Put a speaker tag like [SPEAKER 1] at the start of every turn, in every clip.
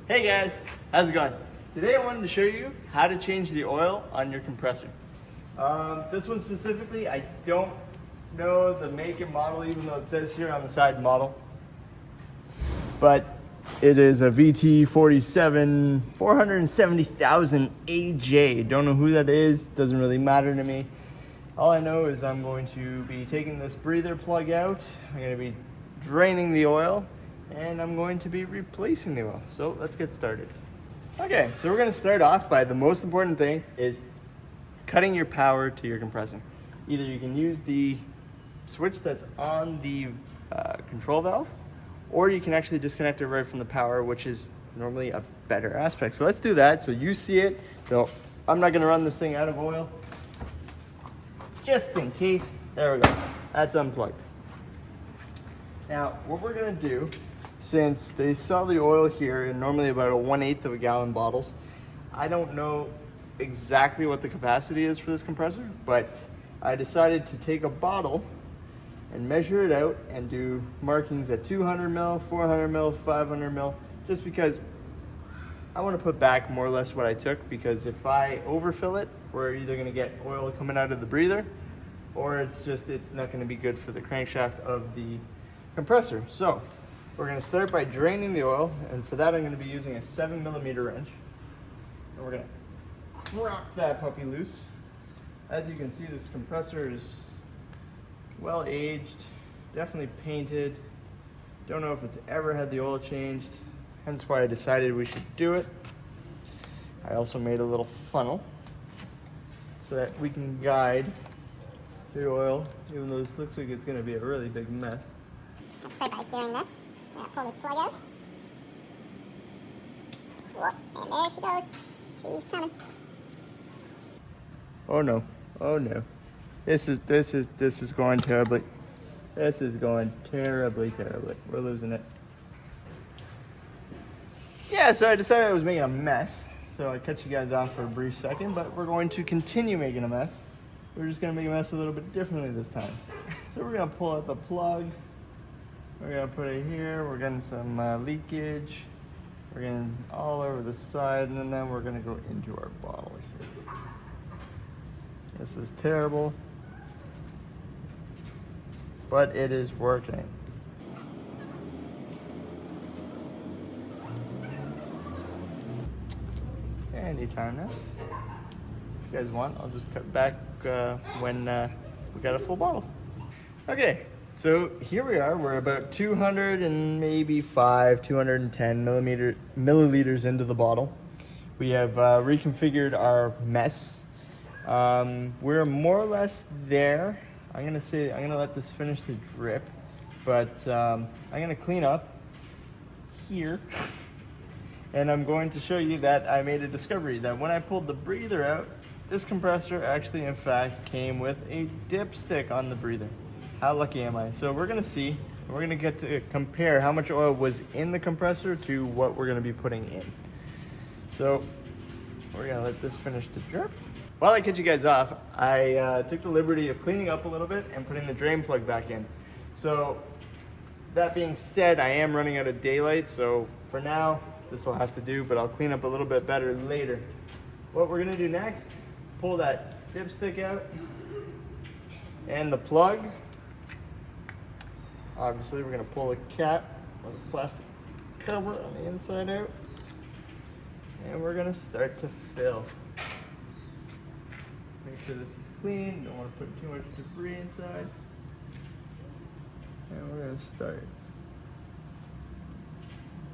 [SPEAKER 1] Hey guys, how's it going? Today I wanted to show you how to change the oil on your compressor. This one specifically, I don't know the make and model, even though it says here on the side model. But it is a VT47 470,000 AJ. Don't know who that is, doesn't really matter to me. All I know is I'm going to be taking this breather plug out. I'm going to be draining the oil, and I'm going to be replacing the oil. So let's get started. Okay, so we're going to start off by the most important thing is cutting your power to your compressor. Either you can use the switch that's on the control valve, or you can actually disconnect it right from the power, which is normally a better aspect. So let's do that so you see it. So I'm not going to run this thing out of oil, just in case. There we go, that's unplugged. Now, what we're gonna do, since they sell the oil here in normally about a 1/8 of a gallon bottles, I don't know exactly what the capacity is for this compressor, but I decided to take a bottle and measure it out and do markings at 200 mil, 400 mil, 500 mil, just because I want to put back more or less what I took, because if I overfill it, we're either going to get oil coming out of the breather, or it's not going to be good for the crankshaft of the compressor. So we're going to start by draining the oil, and for that I'm going to be using a 7mm wrench, and we're going to crack that puppy loose. As you can see, this compressor is well aged, definitely painted. Don't know if it's ever had the oil changed, hence why I decided we should do it. I also made a little funnel so that we can guide the oil, even though this looks like it's going to be a really big mess.
[SPEAKER 2] Let's start by doing this. I'm going to pull this plug out. Whoop, and there she goes. She's coming.
[SPEAKER 1] Oh no, oh no. This is going terribly. This is going terribly. We're losing it. Yeah, so I decided I was making a mess. So I cut you guys off for a brief second, but we're going to continue making a mess. We're just gonna make a mess a little bit differently this time. So we're gonna pull out the plug. We're gonna put it here. We're getting some leakage. We're getting all over the side, and then we're gonna go into our bottle here. This is terrible, but it is working. Anytime now. If you guys want, I'll just cut back when we got a full bottle. Okay, so here we are. We're about 210 milliliters into the bottle. We have reconfigured our mess. We're more or less there. I'm gonna let this finish to drip, but I'm gonna clean up here. And I'm going to show you that I made a discovery that when I pulled the breather out, this compressor actually in fact came with a dipstick on the breather. How lucky am I? So we're gonna see, we're gonna get to compare how much oil was in the compressor to what we're gonna be putting in. So we're gonna let this finish to drip. While I cut you guys off, I took the liberty of cleaning up a little bit and putting the drain plug back in. So that being said, I am running out of daylight, so for now, this will have to do, but I'll clean up a little bit better later. What we're gonna do next, pull that dipstick out and the plug. Obviously, we're gonna pull the cap or the plastic cover on the inside out, and we're gonna start to fill. Make sure this is clean, don't wanna put too much debris inside. And we're gonna start.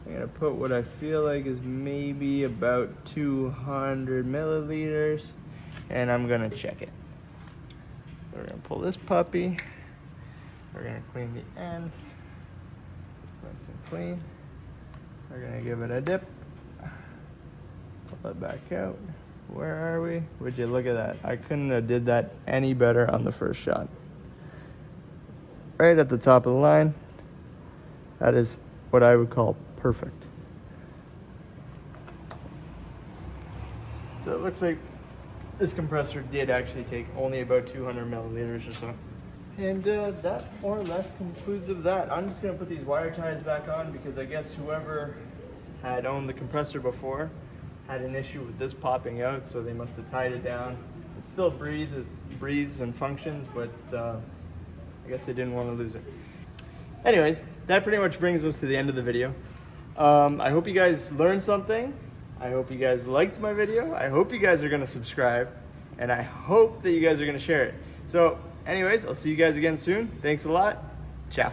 [SPEAKER 1] I'm gonna put what I feel like is maybe about 200 milliliters, and I'm gonna check it. We're gonna pull this puppy. We're gonna clean the end. It's nice and clean. We're gonna give it a dip. Pull it back out. Where are we? Would you look at that? I couldn't have did that any better on the first shot. Right at the top of the line. That is what I would call perfect. So it looks like this compressor did actually take only about 200 milliliters or so. And that more or less concludes of that. I'm just gonna put these wire ties back on because I guess whoever had owned the compressor before had an issue with this popping out, so they must have tied it down. It still breathes and functions, but I guess they didn't want to lose it. Anyways, that pretty much brings us to the end of the video. I hope you guys learned something. I hope you guys liked my video. I hope you guys are going to subscribe, and I hope that you guys are going to share it. So anyways, I'll see you guys again soon. Thanks a lot. Ciao.